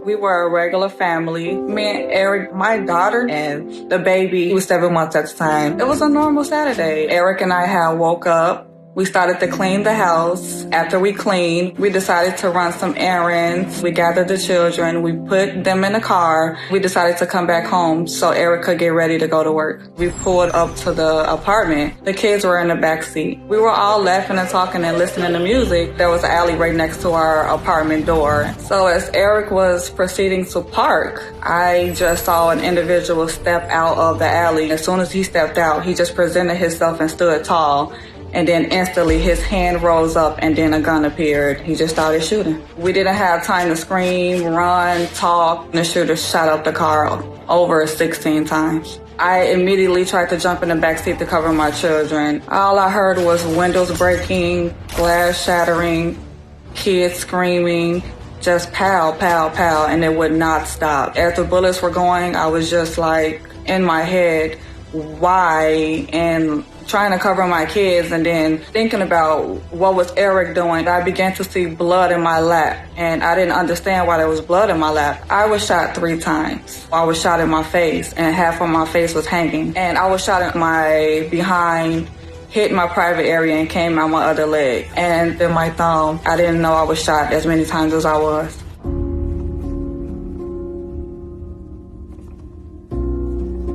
We were a regular family. Me and Eric, my daughter, and the baby, he was 7 months at the time. It was a normal Saturday. Eric and I had woke up. We started to clean the house. After we cleaned, we decided to run some errands. We gathered the children. We put them in the car. We decided to come back home so Eric could get ready to go to work. We pulled up to the apartment. The kids were in the back seat. We were all laughing and talking and listening to music. There was an alley right next to our apartment door. So as Eric was proceeding to park, I just saw an individual step out of the alley. As soon as he stepped out, he just presented himself and stood tall. And then instantly his hand rose up and then a gun appeared. He just started shooting. We didn't have time to scream, run, talk. The shooter shot up the car over 16 times. I immediately tried to jump in the backseat to cover my children. All I heard was windows breaking, glass shattering, kids screaming, just pow, pow, pow, and it would not stop. As the bullets were going, I was just like in my head, why? And trying to cover my kids and then thinking about what was Eric doing. I began to see blood in my lap and I didn't understand why there was blood in my lap. I was shot 3 times. I was shot in my face and half of my face was hanging. And I was shot in my behind, hit my private area and came out my other leg. And then my thumb, I didn't know I was shot as many times as I was.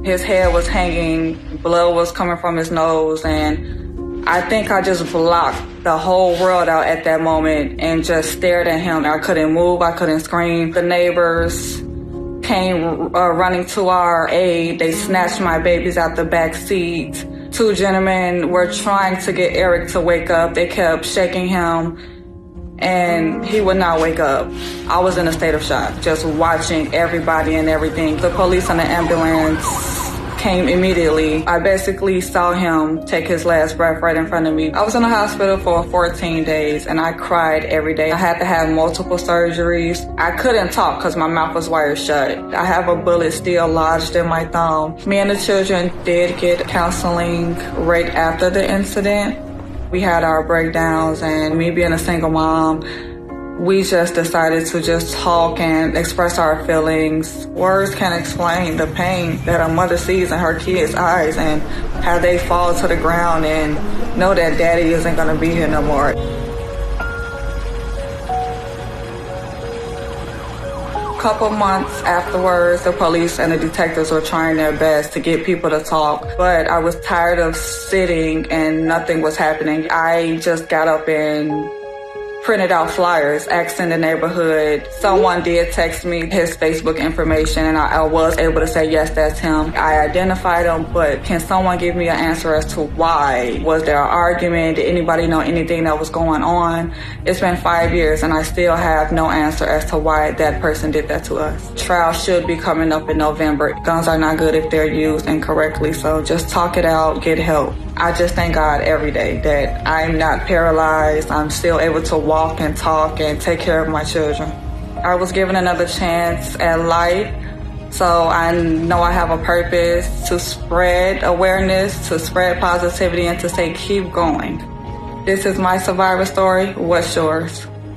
His head was hanging, blood was coming from his nose, and I think I just blocked the whole world out at that moment and just stared at him. I couldn't move, I couldn't scream. The neighbors came running to our aid. They snatched my babies out the back seat. 2 gentlemen were trying to get Eric to wake up. They kept shaking him, and he would not wake up. I was in a state of shock, just watching everybody and everything. The police and the ambulance came immediately. I basically saw him take his last breath right in front of me. I was in the hospital for 14 days and I cried every day. I had to have multiple surgeries. I couldn't talk because my mouth was wired shut. I have a bullet still lodged in my thumb. Me and the children did get counseling right after the incident. We had our breakdowns, and me being a single mom, we just decided to just talk and express our feelings. Words can't explain the pain that a mother sees in her kids' eyes and how they fall to the ground and know that daddy isn't going to be here no more. A couple months afterwards, the police and the detectives were trying their best to get people to talk, but I was tired of sitting and nothing was happening. I just got up and printed out flyers, asking the neighborhood. Someone did text me his Facebook information and I was able to say, yes, that's him. I identified him, but can someone give me an answer as to why? Was there an argument? Did anybody know anything that was going on? It's been 5 years and I still have no answer as to why that person did that to us. Trial should be coming up in November. Guns are not good if they're used incorrectly, so just talk it out, get help. I just thank God every day that I'm not paralyzed. I'm still able to walk and talk and take care of my children. I was given another chance at life, so I know I have a purpose to spread awareness, to spread positivity, and to say keep going. This is my survivor story. What's yours?